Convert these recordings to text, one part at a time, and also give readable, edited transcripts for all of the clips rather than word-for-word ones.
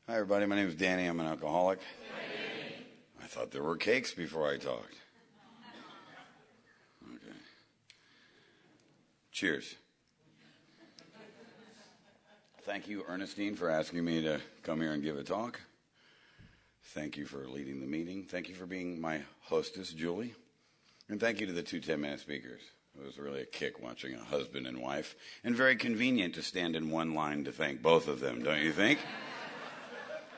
Hi, everybody. My name is Danny. I'm an alcoholic. I thought there were cakes before I talked. Okay. Cheers. Thank you, Ernestine, for asking me to come here and give a talk. Thank you for leading the meeting. Thank you for being my hostess, Julie. And thank you to the two 10-minute speakers. It was really a kick watching a husband and wife, and very convenient to stand in one line to thank both of them, don't you think?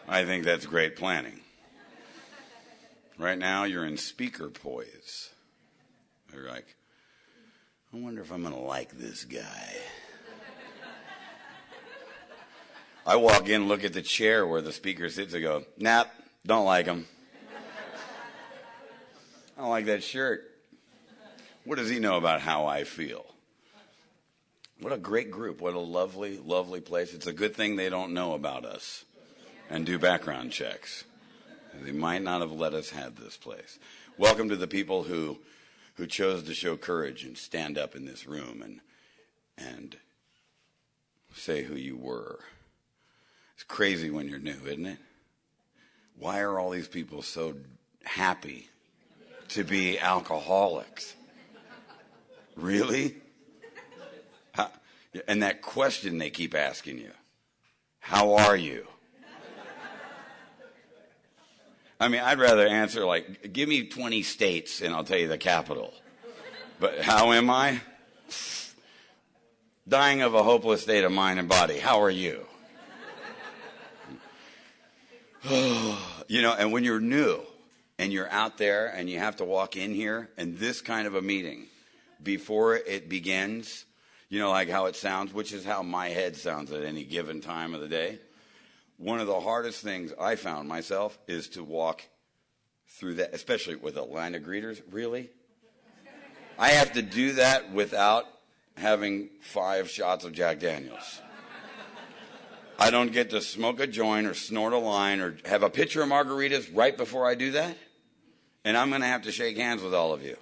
I think that's great planning. Right now, you're in speaker poise. You're like, I wonder if I'm going to like this guy. I walk in, look at the chair where the speaker sits, and go, nah, don't like him. I don't like that shirt. What does he know about how I feel? What a great group. What a lovely, lovely place. It's a good thing they don't know about us and do background checks. They might not have let us have this place. Welcome to the people who chose to show courage and stand up in this room and say who you were. It's crazy when you're new, isn't it? Why are all these people so happy to be alcoholics? Really? And that question they keep asking you, how are you? I mean, I'd rather answer like, give me 20 states and I'll tell you the capital. But how am I? Dying of a hopeless state of mind and body. How are you? You know, and when you're new and you're out there and you have to walk in here and this kind of a meeting before it begins, you know, like how it sounds, which is how my head sounds at any given time of the day. One of the hardest things I found myself is to walk through that, especially with a line of greeters. Really? I have to do that without having 5 shots of Jack Daniels. I don't get to smoke a joint or snort a line or have a pitcher of margaritas right before I do that. And I'm going to have to shake hands with all of you.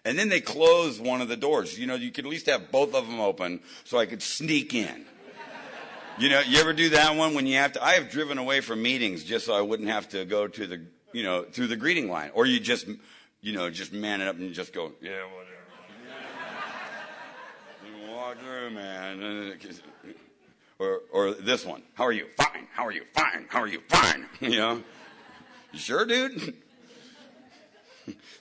And then they close one of the doors. You know, you could at least have both of them open so I could sneak in. You know, you ever do that one when you have to? I have driven away from meetings just so I wouldn't have to go to the, you know, through the greeting line. Or you just, you know, just man it up and just go, yeah, whatever. You walk through, man. Or this one. How are you? Fine. How are you? Fine. How are you? Fine. You know? You sure, dude?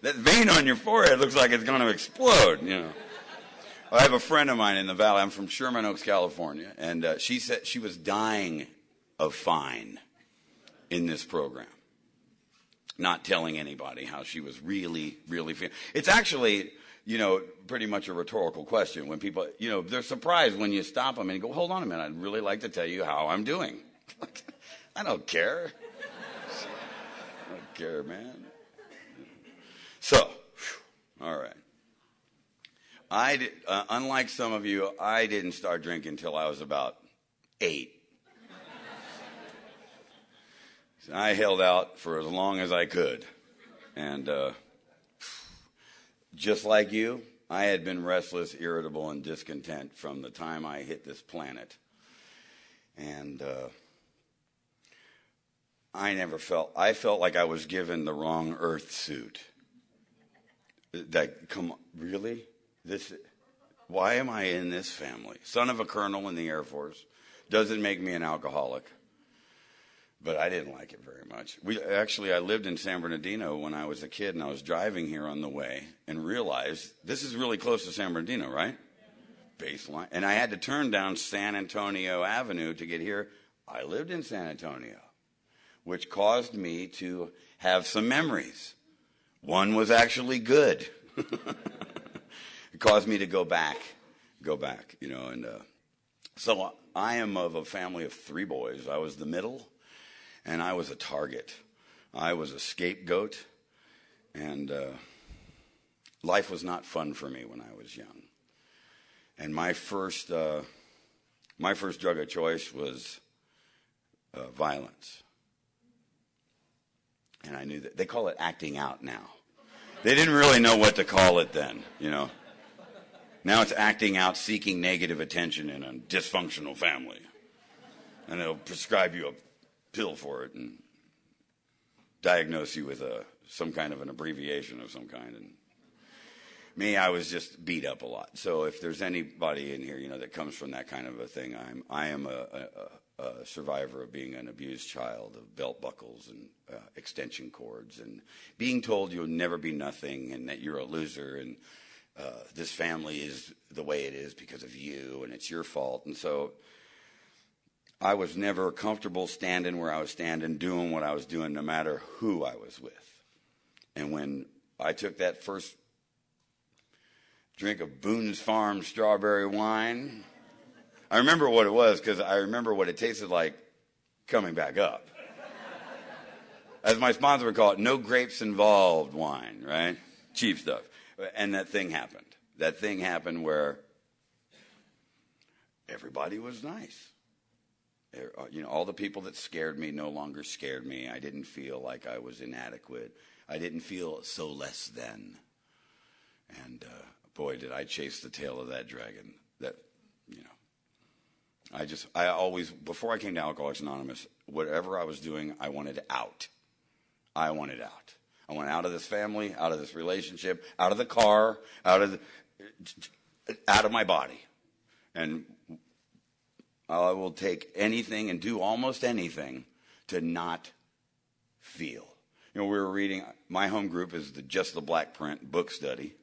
That vein on your forehead looks like it's going to explode, you know. I have a friend of mine in the valley. I'm from Sherman Oaks, California, and she said she was dying of fine in this program, not telling anybody how she was really, really feeling. It's actually, you know, pretty much a rhetorical question when people, you know, they're surprised when you stop them and go, hold on a minute, I'd really like to tell you how I'm doing. I don't care. I don't care, man. So, all right. Unlike some of you, I didn't start drinking until I was about 8. So I held out for as long as I could. And just like you, I had been restless, irritable, and discontent from the time I hit this planet. And I felt like I was given the wrong Earth suit. Come on, really? Why am I in this family? Son of a colonel in the Air Force. Doesn't make me an alcoholic. But I didn't like it very much. I lived in San Bernardino when I was a kid, and I was driving here on the way and realized this is really close to San Bernardino, right? Baseline. And I had to turn down San Antonio Avenue to get here. I lived in San Antonio, which caused me to have some memories. One was actually good. It caused me to go back, you know, and so I am of a family of 3 boys. I was the middle, and I was a target. I was a scapegoat, and life was not fun for me when I was young. And my first drug of choice was violence. And I knew that. They call it acting out now. They didn't really know what to call it then, you know. Now it's acting out, seeking negative attention in a dysfunctional family. And they'll prescribe you pill for it and diagnose you with some kind of an abbreviation of some kind. And me, I was just beat up a lot. So if there's anybody in here, that comes from that kind of a thing, I am a survivor of being an abused child, of belt buckles and extension cords, and being told you'll never be nothing and that you're a loser, and this family is the way it is because of you, and it's your fault. And so I was never comfortable standing where I was standing, doing what I was doing, no matter who I was with. And when I took that first drink of Boone's Farm strawberry wine, I remember what it was, because I remember what it tasted like coming back up. As my sponsor would call it, no grapes involved wine, right? Cheap stuff. And that thing happened. That thing happened where everybody was nice. All the people that scared me no longer scared me. I didn't feel like I was inadequate. I didn't feel so less than. And boy, did I chase the tail of that dragon. I always, before I came to Alcoholics Anonymous, whatever I was doing, I wanted out. I wanted out. I want out of this family, out of this relationship, out of the car, out of my body. And I will take anything and do almost anything to not feel. We were reading, my home group is Just the Black Print book study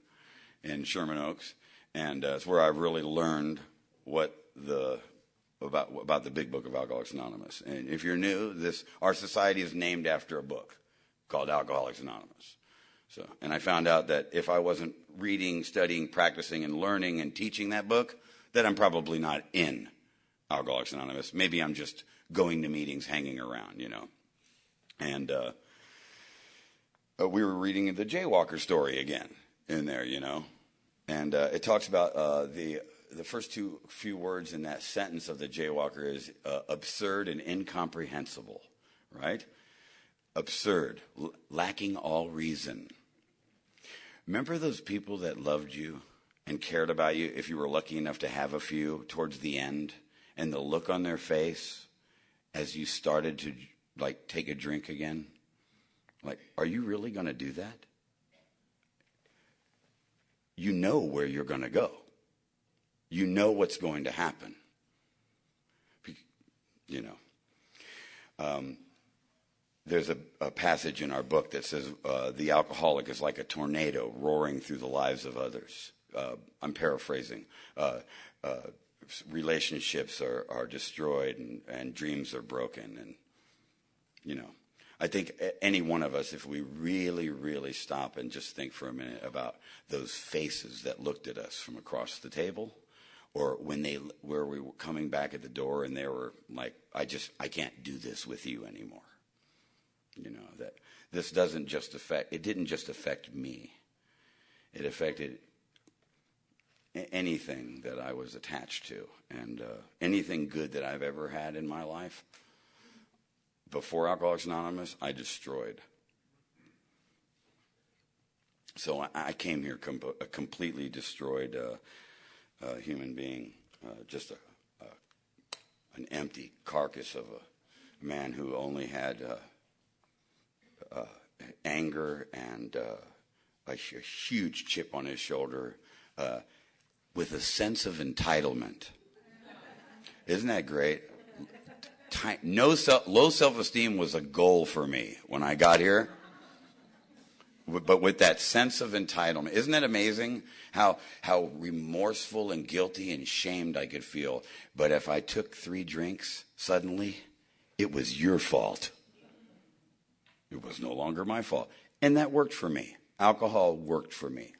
in Sherman Oaks, and it's where I really learned about the big book of Alcoholics Anonymous. And if you're new, our society is named after a book called Alcoholics Anonymous. And I found out that if I wasn't reading, studying, practicing, and learning and teaching that book, that I'm probably not in Alcoholics Anonymous. Maybe I'm just going to meetings, hanging around, And we were reading the Jaywalker story again in there, And it talks about the first few words in that sentence of the Jaywalker is absurd and incomprehensible, right? Absurd, lacking all reason. Remember those people that loved you and cared about you, if you were lucky enough to have a few towards the end, and the look on their face as you started to take a drink again? Are you really going to do that? You know where you're going to go. You know what's going to happen. There's a passage in our book that says the alcoholic is like a tornado roaring through the lives of others. I'm paraphrasing. Relationships are destroyed and dreams are broken. And, I think any one of us, if we really, really stop and just think for a minute about those faces that looked at us from across the table, or where we were coming back at the door and they were like, I can't do this with you anymore. That this didn't just affect me. It affected anything that I was attached to, and anything good that I've ever had in my life. Before Alcoholics Anonymous, I destroyed. So I came here a completely destroyed human being, just an empty carcass of a man who only had anger and a huge chip on his shoulder, with a sense of entitlement. Isn't that great? Low self-esteem was a goal for me when I got here. But with that sense of entitlement, isn't that amazing how remorseful and guilty and shamed I could feel? But if I took 3 drinks, suddenly it was your fault. It was no longer my fault. And that worked for me. Alcohol worked for me.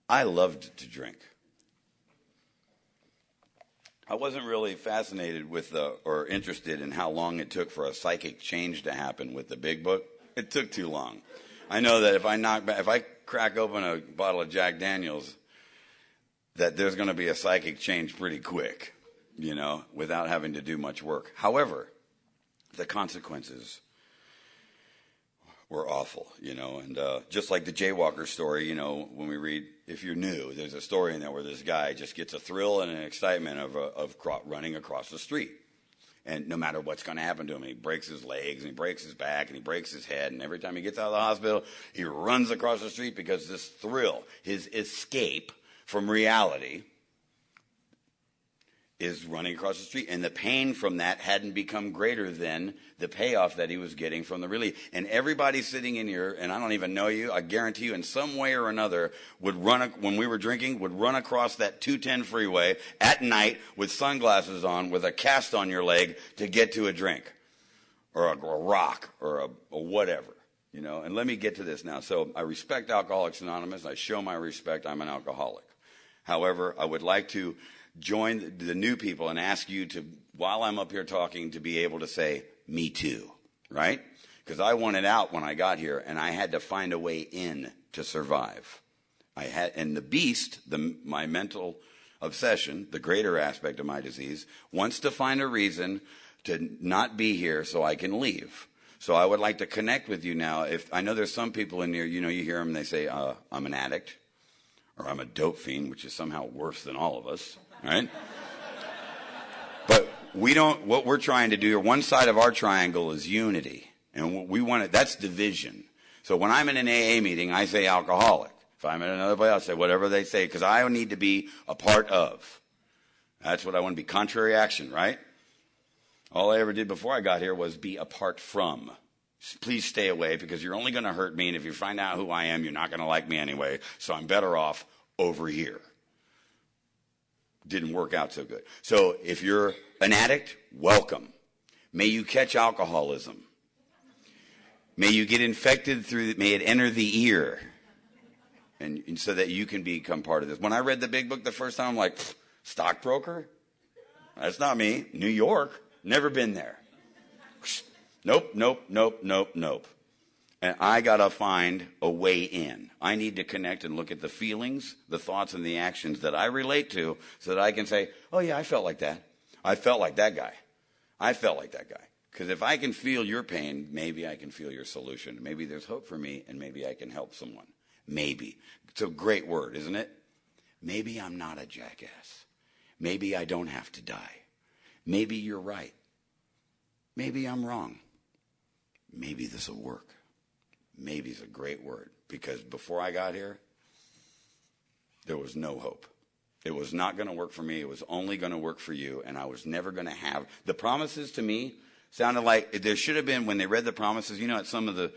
I loved to drink. I wasn't really fascinated with or interested in how long it took for a psychic change to happen with the big book. It took too long. I know that if I crack open a bottle of Jack Daniels, that there's going to be a psychic change pretty quick, without having to do much work. However, the consequences were awful, and just like the Jaywalker story, when we read, if you're new, there's a story in there where this guy just gets a thrill and an excitement of running across the street. And no matter what's going to happen to him, he breaks his legs and he breaks his back and he breaks his head. And every time he gets out of the hospital, he runs across the street because this thrill, his escape from reality, is running across the street. And the pain from that hadn't become greater than the payoff that he was getting from the relief. And everybody sitting in here, and I don't even know you, I guarantee you in some way or another when we were drinking, would run across that 210 freeway at night with sunglasses on, with a cast on your leg to get to a drink or a rock or a whatever, you know. And let me get to this now. So I respect Alcoholics Anonymous. I show my respect. I'm an alcoholic. However, I would like to join the new people and ask you to, while I'm up here talking, to be able to say, me too, right? Because I wanted out when I got here, and I had to find a way in to survive. And the beast, my mental obsession, the greater aspect of my disease, wants to find a reason to not be here so I can leave. So I would like to connect with you now. If I know there's some people in here, you know, you hear them, they say, I'm an addict, or I'm a dope fiend, which is somehow worse than all of us. Right? But what we're trying to do, one side of our triangle is unity. And we want it, that's division. So when I'm in an AA meeting, I say alcoholic. If I'm in another place, I'll say whatever they say, because I need to be a part of. That's what I want to be. Contrary action, right? All I ever did before I got here was be apart from. Please stay away, because you're only going to hurt me, and if you find out who I am, you're not going to like me anyway, so I'm better off over here. Didn't work out so good. So if you're an addict, welcome. May you catch alcoholism. May you get infected may it enter the ear. And so that you can become part of this. When I read the big book the first time, I'm like, stockbroker? That's not me. New York. Never been there. Nope. And I got to find a way in. I need to connect and look at the feelings, the thoughts, and the actions that I relate to so that I can say, oh, yeah, I felt like that. I felt like that guy. I felt like that guy. Because if I can feel your pain, maybe I can feel your solution. Maybe there's hope for me, and maybe I can help someone. Maybe. It's a great word, isn't it? Maybe I'm not a jackass. Maybe I don't have to die. Maybe you're right. Maybe I'm wrong. Maybe this will work. Maybe is a great word, because before I got here, there was no hope. It was not going to work for me. It was only going to work for you, and I was never going to have. The promises to me sounded like there should have been, when they read the promises, you know, at some of the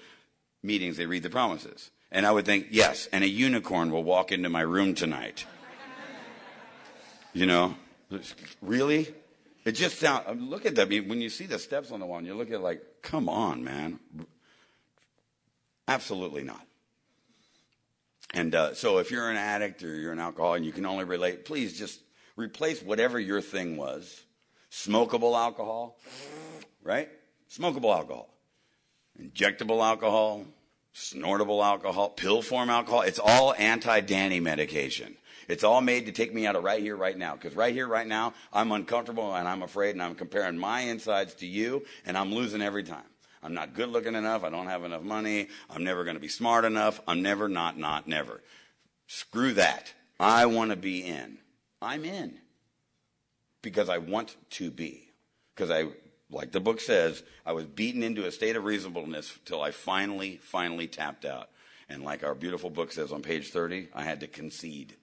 meetings they read the promises. And I would think, yes, and a unicorn will walk into my room tonight. You know, really? It just sounds, look at that. I mean, when you see the steps on the wall, and you look at it like, come on, man. Absolutely not. And so if you're an addict or you're an alcoholic and you can only relate, please just replace whatever your thing was. Smokable alcohol, right? Smokable alcohol. Injectable alcohol, snortable alcohol, pill form alcohol. It's all anti-Danny medication. It's all made to take me out of right here, right now. Because right here, right now, I'm uncomfortable and I'm afraid, and I'm comparing my insides to you, and I'm losing every time. I'm not good looking enough. I don't have enough money. I'm never going to be smart enough. I'm never, never. Screw that. I want to be in. I'm in. Because I want to be. Because like the book says, I was beaten into a state of reasonableness till I finally tapped out. And like our beautiful book says on page 30, I had to concede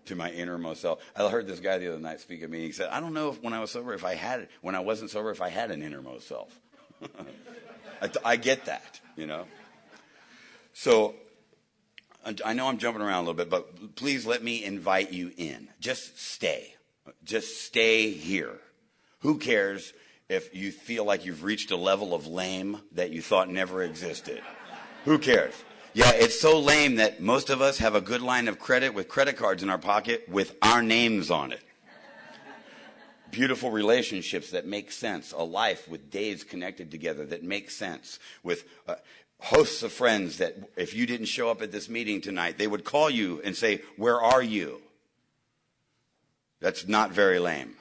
to my innermost self. I heard this guy the other night speak at me. He said, I don't know if when I was sober, when I wasn't sober, if I had an innermost self. I get that, you know. So I know I'm jumping around a little bit, but please let me invite you in. Just stay. Just stay here. Who cares if you feel like you've reached a level of lame that you thought never existed? Who cares? Yeah, it's so lame that most of us have a good line of credit with credit cards in our pocket with our names on it. Beautiful relationships that make sense. A life with days connected together that make sense. With hosts of friends that if you didn't show up at this meeting tonight, they would call you and say, where are you? That's not very lame.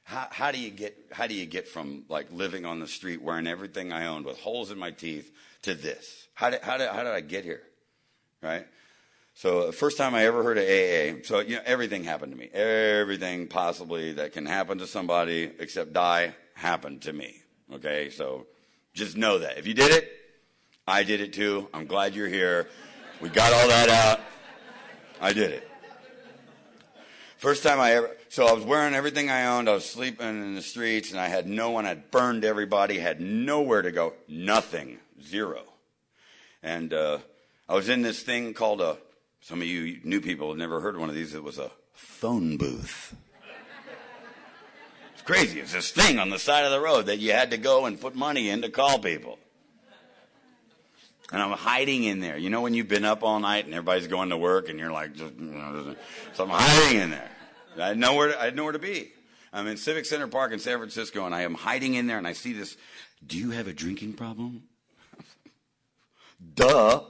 How do you get from like living on the street wearing everything I owned with holes in my teeth to this? How did I get here? Right? So the first time I ever heard of AA, so everything happened to me. Everything possibly that can happen to somebody except die happened to me. Okay, so just know that. If you did it, I did it too. I'm glad you're here. We got all that out. I did it. First time so I was wearing everything I owned. I was sleeping in the streets, and I had no one. I'd burned everybody, had nowhere to go. Nothing. Zero. And I was in this thing called some of you new people have never heard of one of these. It was a phone booth. It's crazy. It's this thing on the side of the road that you had to go and put money in to call people. And I'm hiding in there. You know when you've been up all night and everybody's going to work and you're like, so I'm hiding in there. I had nowhere to be. I'm in Civic Center Park in San Francisco, and I am hiding in there, and I see this. Do you have a drinking problem? Duh.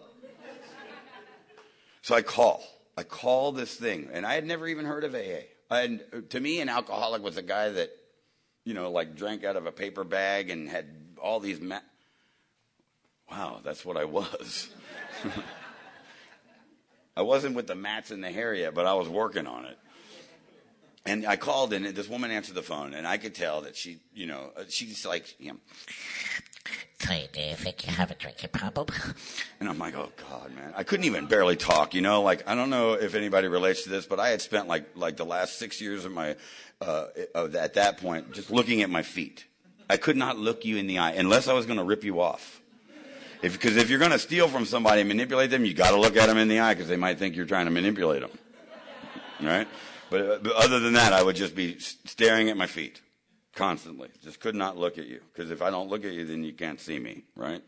So I call this thing, and I had never even heard of AA. To me, an alcoholic was a guy that, like drank out of a paper bag and had all these wow, that's what I was. I wasn't with the mats in the hair yet, but I was working on it. And I called, and this woman answered the phone, and I could tell that she's like, So do you think you have a drinking problem? And I'm like, oh God, man. I couldn't even barely talk, like, I don't know if anybody relates to this, but I had spent like the last 6 years of my, at that point, just looking at my feet. I could not look you in the eye unless I was going to rip you off. Because if you're going to steal from somebody and manipulate them, you got to look at them in the eye because they might think you're trying to manipulate them. Right? But other than that, I would just be staring at my feet constantly. Just could not look at you. Because if I don't look at you, then you can't see me. Right?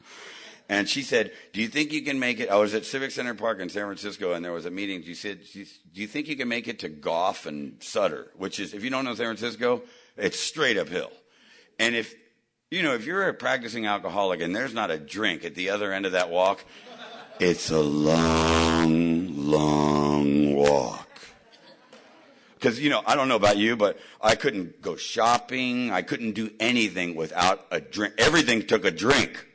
And she said, do you think you can make it? I was at Civic Center Park in San Francisco, and there was a meeting. She said, do you think you can make it to Goff and Sutter? Which is, if you don't know San Francisco, it's straight uphill. And if you're a practicing alcoholic and there's not a drink at the other end of that walk, it's a long, long walk. Because, I don't know about you, but I couldn't go shopping. I couldn't do anything without a drink. Everything took a drink.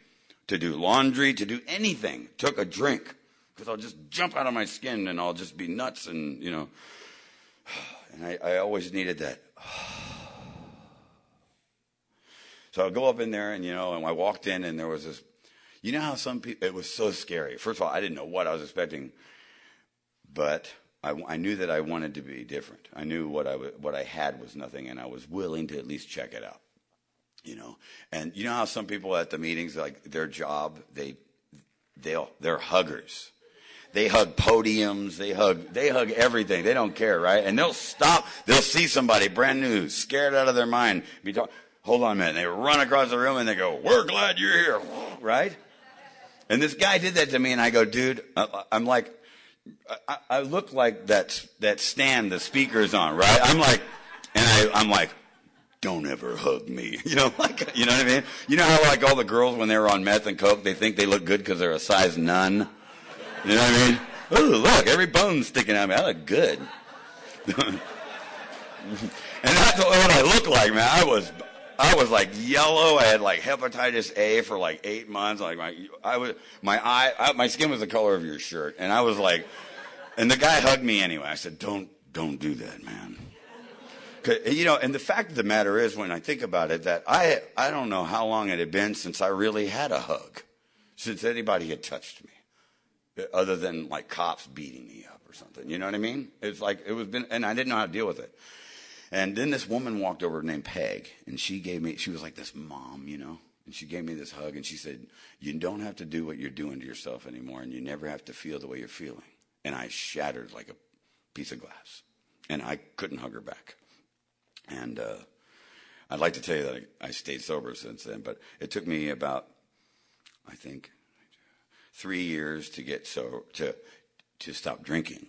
To do laundry, to do anything, took a drink. Because I'll just jump out of my skin and I'll just be nuts and, And I always needed that. So I'll go up in there and, and I walked in and there was this, how some people, it was so scary. First of all, I didn't know what I was expecting, but I knew that I wanted to be different. I knew what I had was nothing, and I was willing to at least check it out, And how some people at the meetings, like their job, they're huggers. They hug podiums. They hug everything. They don't care, right? And they'll stop. They'll see somebody brand new, scared out of their mind. Hold on a minute. They run across the room and they go, we're glad you're here, right? And this guy did that to me, and I go, dude, I'm like, I look like that stand the speaker's on, right? I'm like, don't ever hug me. You know what I mean? You know how like all the girls when they were on meth and coke, they think they look good because they're a size none? You know what I mean? Oh, look, every bone's sticking out of me. I look good. And that's what I look like, man. I was like yellow. I had like hepatitis A for like 8 months. Like my skin was the color of your shirt. And I was like, and the guy hugged me anyway. I said, don't do that, man. And the fact of the matter is, when I think about it, that I don't know how long it had been since I really had a hug, since anybody had touched me, other than like cops beating me up or something. You know what I mean? It's like and I didn't know how to deal with it. And then this woman walked over named Peg, and she was like this mom, and she gave me this hug, and she said, you don't have to do what you're doing to yourself anymore, and you never have to feel the way you're feeling. And I shattered like a piece of glass, and I couldn't hug her back. And I'd like to tell you that I stayed sober since then, but it took me about, I think, 3 years to get to stop drinking.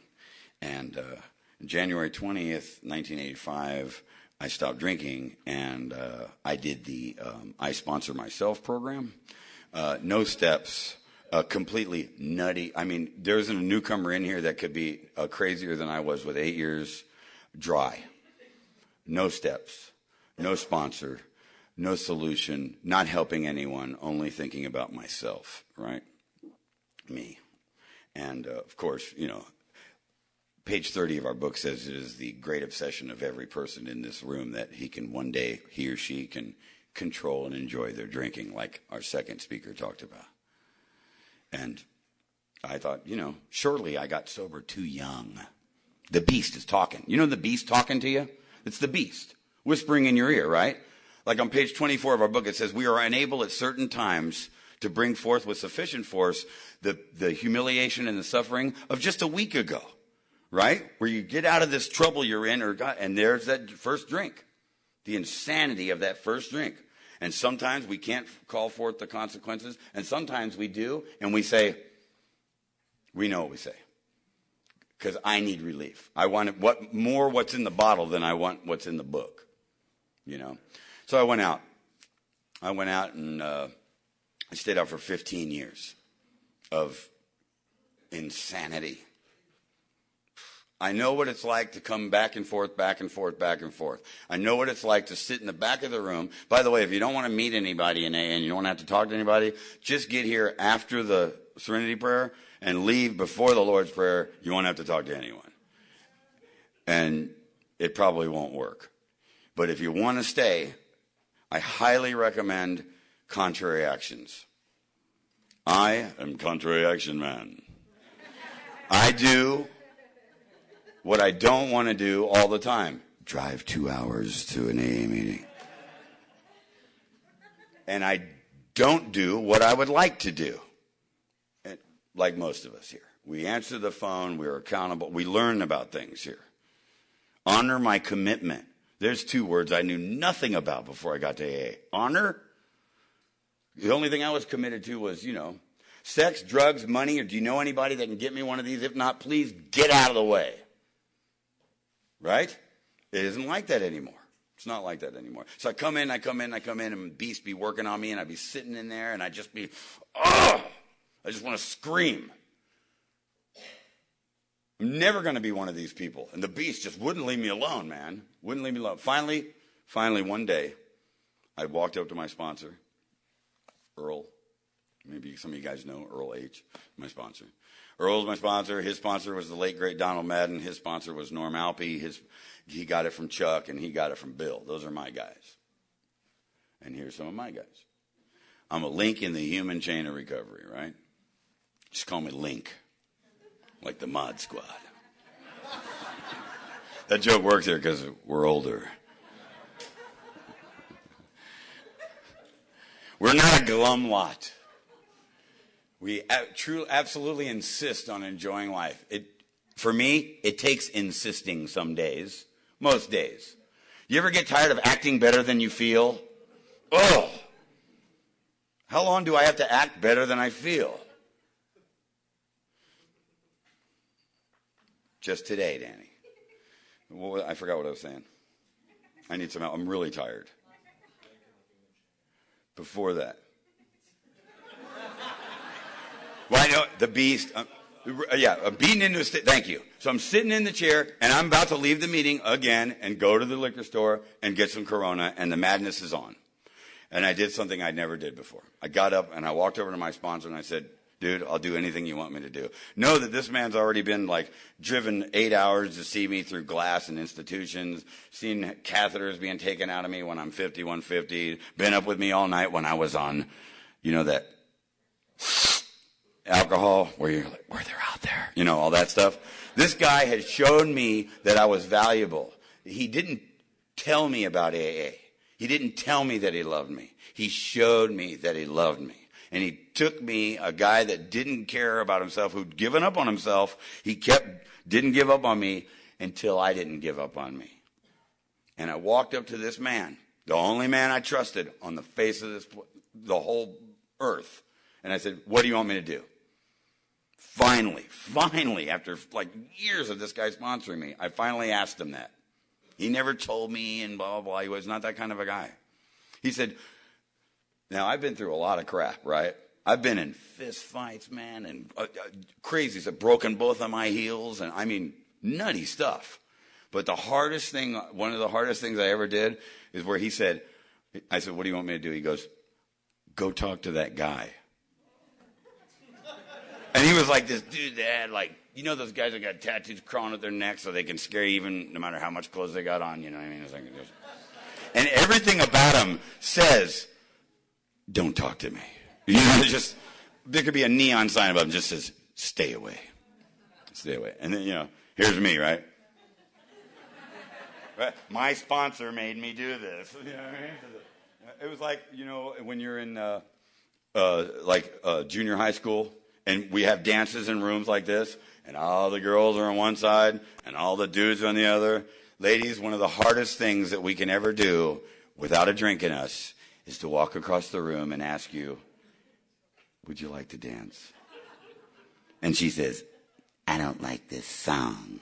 And January 20th, 1985, I stopped drinking, and I did the I Sponsor Myself program. No steps, completely nutty. I mean, there's a newcomer in here that could be crazier than I was with 8 years dry. No steps, no sponsor, no solution, not helping anyone, only thinking about myself, right? Me. And, of course, page 30 of our book says it is the great obsession of every person in this room that he or she can control and enjoy their drinking, like our second speaker talked about. And I thought, shortly I got sober too young. The beast is talking. You know the beast talking to you? It's the beast whispering in your ear, right? Like on page 24 of our book, it says, we are unable at certain times to bring forth with sufficient force the humiliation and the suffering of just a week ago, right? Where you get out of this trouble you're in, and there's that first drink, the insanity of that first drink. And sometimes we can't call forth the consequences, and sometimes we do, and we know what we say. Because I need relief. I want what's in the bottle than I want what's in the book. So I went out. And I stayed out for 15 years of insanity. I know what it's like to come back and forth, back and forth, back and forth. I know what it's like to sit in the back of the room. By the way, if you don't want to meet anybody in AA and you don't have to talk to anybody, just get here after the Serenity Prayer and leave before the Lord's Prayer. You won't have to talk to anyone. And it probably won't work. But if you want to stay, I highly recommend Contrary Actions. I am Contrary Action Man. I do what I don't want to do all the time. Drive 2 hours to an AA meeting. And I don't do what I would like to do. Like most of us here. We answer the phone. We're accountable. We learn about things here. Honor my commitment. There's 2 words I knew nothing about before I got to AA. Honor. The only thing I was committed to was, sex, drugs, money, or do you know anybody that can get me one of these? If not, please get out of the way. Right? It isn't like that anymore. It's not like that anymore. So I come in, and beast be working on me, and I'd be sitting in there, and I'd just be, I just want to scream. I'm never going to be one of these people. And the beast just wouldn't leave me alone, man. Wouldn't leave me alone. Finally, one day, I walked up to my sponsor, Earl. Maybe some of you guys know Earl H., my sponsor. Earl's my sponsor. His sponsor was the late, great Donald Madden. His sponsor was Norm Alpe. He got it from Chuck, and he got it from Bill. Those are my guys. And here's some of my guys. I'm a link in the human chain of recovery, right? Just call me Link, like the Mod Squad. That joke works here because we're older. We're not a glum lot. We absolutely insist on enjoying life. For me, it takes insisting some days, most days. You ever get tired of acting better than you feel? Oh! How long do I have to act better than I feel? Just today, Danny. Well, I forgot what I was saying. I need some help. I'm really tired. Before that. Well, I know the beast. Beaten into a stick. Thank you. So I'm sitting in the chair, and I'm about to leave the meeting again and go to the liquor store and get some Corona, and the madness is on. And I did something I never did before. I got up, and I walked over to my sponsor, and I said, dude, I'll do anything you want me to do. Know that this man's already been, driven 8 hours to see me through glass and institutions, seen catheters being taken out of me when I'm 50, 150, been up with me all night when I was on, that alcohol where you're like, where they're out there, all that stuff. This guy had shown me that I was valuable. He didn't tell me about AA. He didn't tell me that he loved me. He showed me that he loved me. And he took me, a guy that didn't care about himself, who'd given up on himself. Didn't give up on me until I didn't give up on me. And I walked up to this man, the only man I trusted on the face of the whole earth. And I said, what do you want me to do? Finally, after years of this guy sponsoring me, I finally asked him that. He never told me and blah, blah, blah. He was not that kind of a guy. He said, now I've been through a lot of crap, right? I've been in fist fights, man, and crazy stuff, broken both of my heels, and I mean, nutty stuff. But one of the hardest things I ever did is where I said, what do you want me to do? He goes, go talk to that guy. And he was like this dude that had like, you know those guys that got tattoos crawling up their neck so they can scare you even no matter how much clothes they got on, you know what I mean? It's like, and everything about him says, don't talk to me. You know, just, there could be a neon sign above him that just says, stay away. Stay away. And then, you know, here's me, right? Right? My sponsor made me do this. You know what I mean? It was like, you know, when you're in junior high school and we have dances in rooms like this and all the girls are on one side and all the dudes are on the other. Ladies, one of the hardest things that we can ever do without a drink in us is to walk across the room and ask you, would you like to dance? And she says, I don't like this song.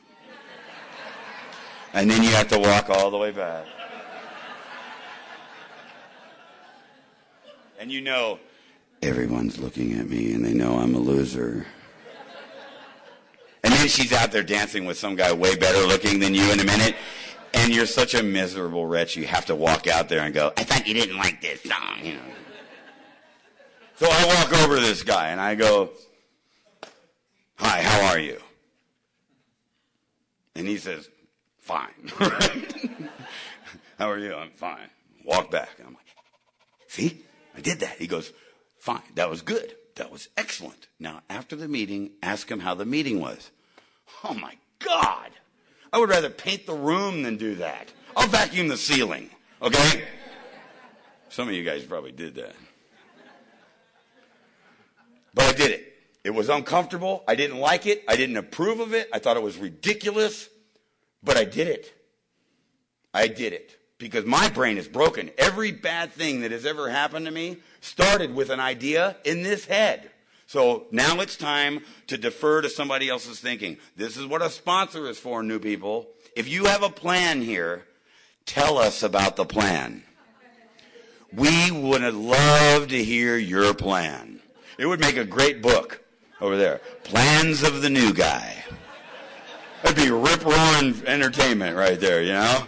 And then you have to walk all the way back. And you know, everyone's looking at me and they know I'm a loser. And then she's out there dancing with some guy way better looking than you in a minute. And you're such a miserable wretch, you have to walk out there and go, I thought you didn't like this song, you know. So I walk over to this guy and I go, hi, how are you? And he says, fine. How are you? I'm fine. Walk back. And I'm like, see, I did that. He goes, fine. That was good. That was excellent. Now, after the meeting, ask him how the meeting was. Oh, my God. I would rather paint the room than do that. I'll vacuum the ceiling, okay? Some of you guys probably did that. But I did it. It was uncomfortable. I didn't like it. I didn't approve of it. I thought it was ridiculous. But I did it. I did it. Because my brain is broken. Every bad thing that has ever happened to me started with an idea in this head. So now it's time to defer to somebody else's thinking. This is what a sponsor is for, new people. If you have a plan here, tell us about the plan. We would love to hear your plan. It would make a great book over there. Plans of the New Guy. That'd be rip-roaring entertainment right there, you know?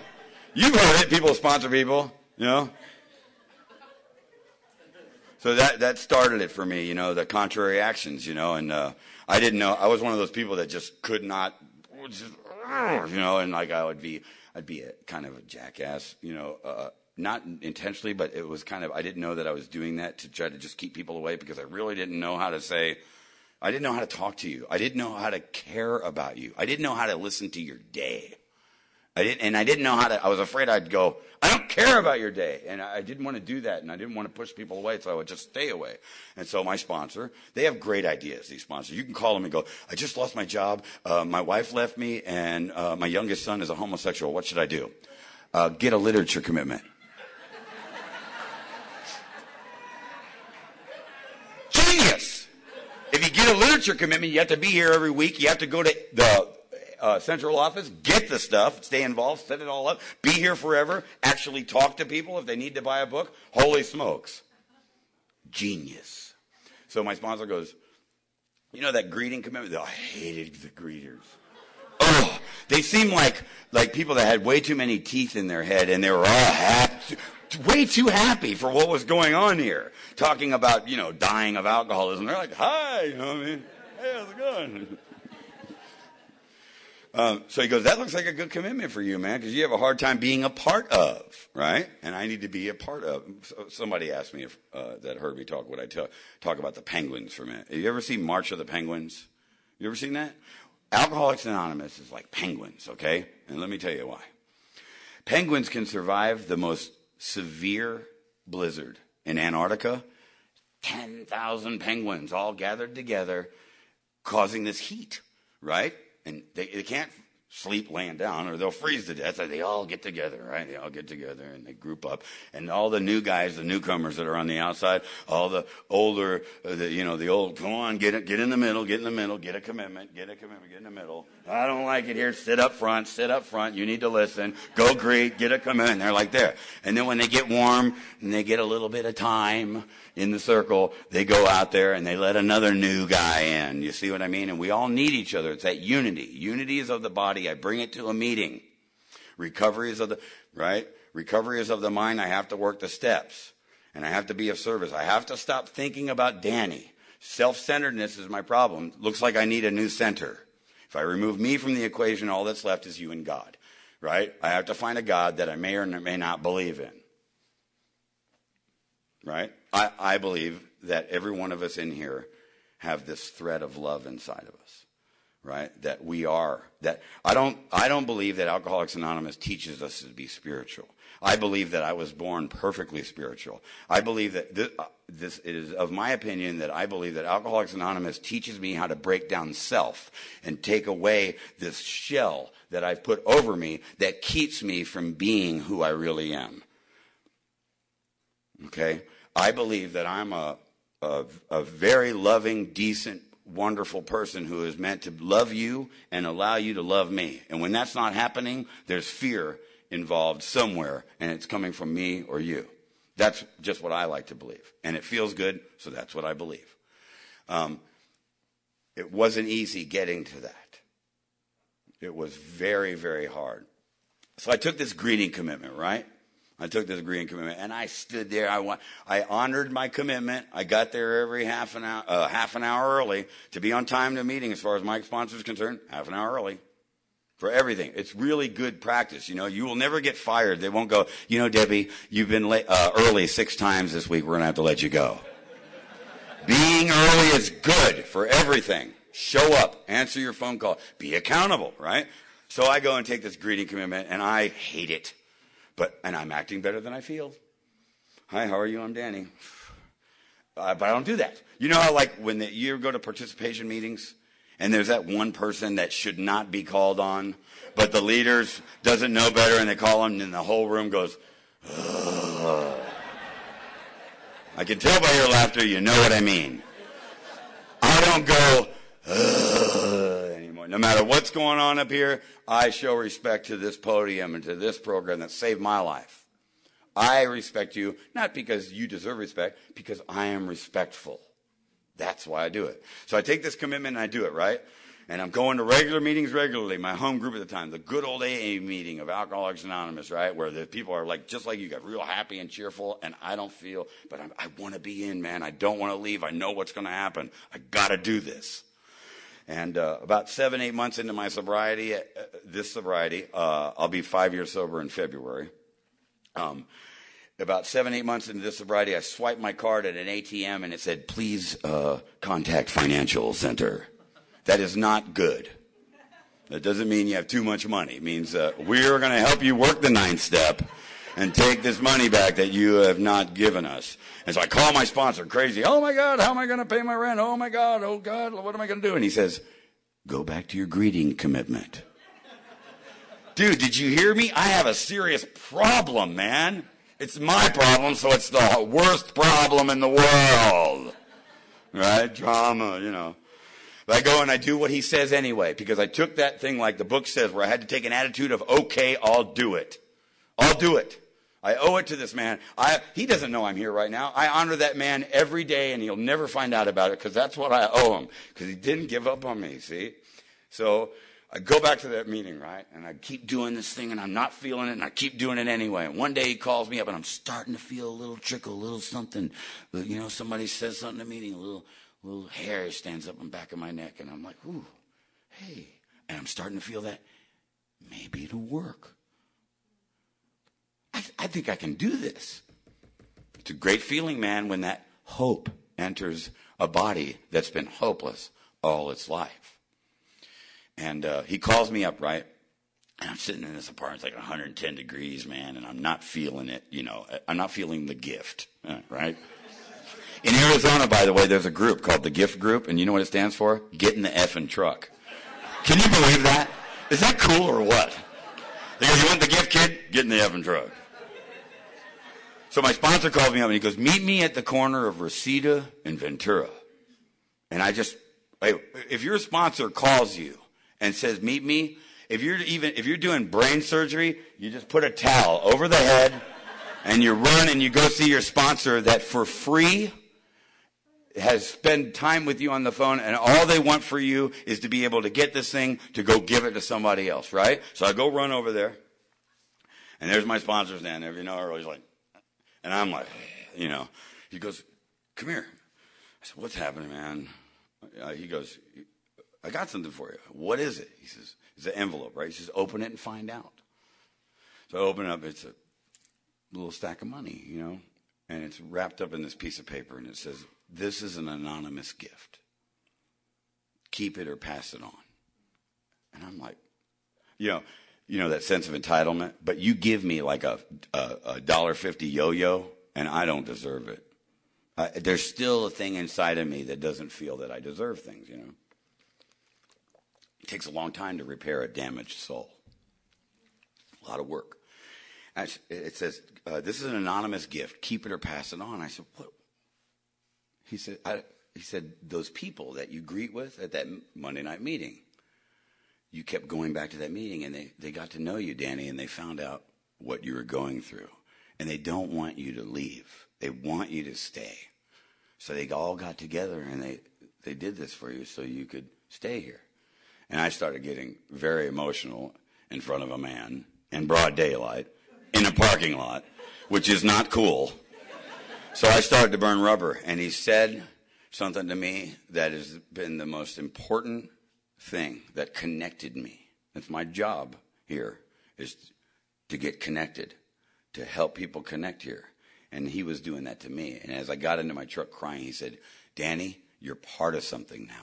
You've heard it. People sponsor people, you know? So that started it for me, you know, the contrary actions, you know, and I didn't know. I was one of those people that just could not, you know, and like I'd be a kind of a jackass, you know, not intentionally, but it was kind of, I didn't know that I was doing that to try to just keep people away because I really didn't know how to say, I didn't know how to talk to you. I didn't know how to care about you. I didn't know how to listen to your day. I didn't know how to, I was afraid I'd go, I don't care about your day. And I didn't want to do that. And I didn't want to push people away. So I would just stay away. And so my sponsor, they have great ideas, these sponsors. You can call them and go, I just lost my job. My wife left me and my youngest son is a homosexual. What should I do? Get a literature commitment. Genius! If you get a literature commitment, you have to be here every week. You have to go to the central office, get the stuff, stay involved, set it all up, be here forever, actually talk to people if they need to buy a book. Holy smokes. Genius. So my sponsor goes, you know that greeting commitment? Oh, I hated the greeters. Oh, they seem like people that had way too many teeth in their head and they were all happy, way too happy for what was going on here. Talking about, you know, dying of alcoholism. They're like, hi, you know what I mean? Hey, how's it going? So he goes, that looks like a good commitment for you, man, because you have a hard time being a part of, right? And I need to be a part of. So somebody asked me if that heard me talk, would I talk about the Penguins for a minute? Have you ever seen March of the Penguins? You ever seen that? Alcoholics Anonymous is like penguins, okay? And let me tell you why. Penguins can survive the most severe blizzard in Antarctica. 10,000 penguins all gathered together causing this heat, right? And they can't sleep laying down or they'll freeze to death. So they all get together, right? They all get together and they group up. And all the new guys, the newcomers that are on the outside, all the older, the old, come on, get in the middle, get a commitment, get in the middle. I don't like it here. Sit up front. You need to listen. Go greet, get a commitment. They're like there. And then when they get warm and they get a little bit of time in the circle, they go out there and they let another new guy in. You see what I mean? And we all need each other. It's that unity. Unity is of the body. I bring it to a meeting. Recovery is of the mind. I have to work the steps. And I have to be of service. I have to stop thinking about Danny. Self-centeredness is my problem. Looks like I need a new center. If I remove me from the equation, all that's left is you and God, right? I have to find a God that I may or may not believe in, right? I believe that every one of us in here have this thread of love inside of us, right? That we are, that I don't believe that Alcoholics Anonymous teaches us to be spiritual. I believe that I was born perfectly spiritual. I believe that this is of my opinion that I believe that Alcoholics Anonymous teaches me how to break down self and take away this shell that I've put over me that keeps me from being who I really am. Okay? I believe that I'm a very loving, decent, wonderful person who is meant to love you and allow you to love me. And when that's not happening, there's fear involved somewhere, and it's coming from me or you. That's just what I like to believe. And it feels good, so that's what I believe. It wasn't easy getting to that. It was very, very hard. So I took this greeting commitment, right? I took this greeting commitment, and I stood there. I honored my commitment. I got there every half an hour early to be on time to a meeting. As far as my sponsor is concerned, half an hour early for everything. It's really good practice. You know, you will never get fired. They won't go, you know, Debbie, you've been early 6 times this week. We're going to have to let you go. Being early is good for everything. Show up, answer your phone call, be accountable, right? So I go and take this greeting commitment, and I hate it. And I'm acting better than I feel. Hi, how are you? I'm Danny. But I don't do that. You know how, like, when you go to participation meetings, and there's that one person that should not be called on, but the leaders doesn't know better, and they call him, and the whole room goes, ugh. I can tell by your laughter you know what I mean. I don't go, ugh, anymore. No matter what's going on up here, I show respect to this podium and to this program that saved my life. I respect you, not because you deserve respect, because I am respectful. That's why I do it. So I take this commitment and I do it, right? And I'm going to regular meetings regularly, my home group at the time, the good old AA meeting of Alcoholics Anonymous, right? Where the people are like, just like you, got real happy and cheerful, and I don't feel, but I want to be in, man. I don't want to leave. I know what's going to happen. I got to do this. And about 7-8 months into my sobriety, I'll be 5 years sober in February. About 7-8 months into this sobriety, I swiped my card at an ATM, and it said, please contact Financial Center. That is not good. That doesn't mean you have too much money. It means we're going to help you work the 9th step and take this money back that you have not given us. And so I call my sponsor, crazy. Oh, my God, how am I going to pay my rent? Oh, my God, oh, God, what am I going to do? And he says, go back to your greeting commitment. Dude, did you hear me? I have a serious problem, man. It's my problem, so it's the worst problem in the world. Right? Drama, you know. But I go and I do what he says anyway, because I took that thing like the book says, where I had to take an attitude of, okay, I'll do it. I'll do it. I owe it to this man. He doesn't know I'm here right now. I honor that man every day, and he'll never find out about it, because that's what I owe him, because he didn't give up on me, see? So I go back to that meeting, right? And I keep doing this thing, and I'm not feeling it, and I keep doing it anyway. And one day he calls me up, and I'm starting to feel a little trickle, a little something. You know, somebody says something in the meeting, a little hair stands up on the back of my neck, and I'm like, ooh, hey. And I'm starting to feel that maybe it'll work. I think I can do this. It's a great feeling, man, when that hope enters a body that's been hopeless all its life. And he calls me up, right? And I'm sitting in this apartment, it's like 110 degrees, man, and I'm not feeling it, you know. I'm not feeling the gift, right? In Arizona, by the way, there's a group called the GIFT Group, and you know what it stands for? Get in the effing truck. Can you believe that? Is that cool or what? They go, you want the gift, kid? Get in the effing truck. So my sponsor called me up, and he goes, meet me at the corner of Reseda and Ventura. And if your sponsor calls you and says, meet me, if you're doing brain surgery, you just put a towel over the head, and you run and you go see your sponsor that for free has spent time with you on the phone, and all they want for you is to be able to get this thing to go give it to somebody else, right? So I go run over there, and there's my sponsor standing there, you know, he's like, and I'm like, you know, he goes, come here. I said, what's happening, man? He goes, I got something for you. What is it? He says, it's an envelope, right? He says, open it and find out. So I open it up. It's a little stack of money, you know, and it's wrapped up in this piece of paper, and it says, this is an anonymous gift. Keep it or pass it on. And I'm like, you know that sense of entitlement, but you give me like a $1.50 yo-yo, and I don't deserve it. There's still a thing inside of me that doesn't feel that I deserve things, you know. It takes a long time to repair a damaged soul. A lot of work. It says, this is an anonymous gift. Keep it or pass it on. I said, what? He said, those people that you greet with at that Monday night meeting, you kept going back to that meeting, and they got to know you, Danny, and they found out what you were going through. And they don't want you to leave. They want you to stay. So they all got together, and they did this for you so you could stay here. And I started getting very emotional in front of a man in broad daylight in a parking lot, which is not cool. So I started to burn rubber, and he said something to me that has been the most important thing that connected me. That's my job here, is to get connected, to help people connect here. And he was doing that to me. And as I got into my truck crying, he said, Danny, you're part of something now.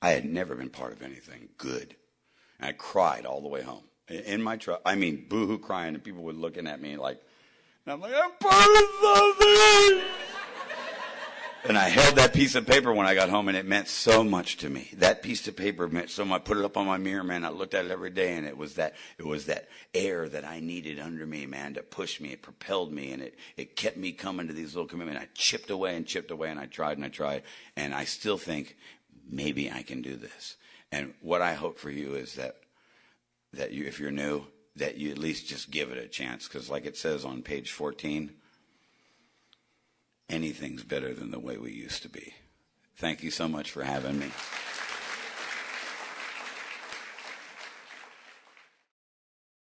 I had never been part of anything good. And I cried all the way home. In my truck, I mean, boo-hoo crying, and people were looking at me like, and I'm like, I'm part of something. And I held that piece of paper when I got home, and it meant so much to me. That piece of paper meant so much. I put it up on my mirror, man. I looked at it every day, and it was that air that I needed under me, man, to push me. It propelled me, and it kept me coming to these little commitments. I chipped away, and I tried, and I still think maybe I can do this. And what I hope for you is that you, if you're new, that you at least just give it a chance, because like it says on page 14, anything's better than the way we used to be. Thank you so much for having me.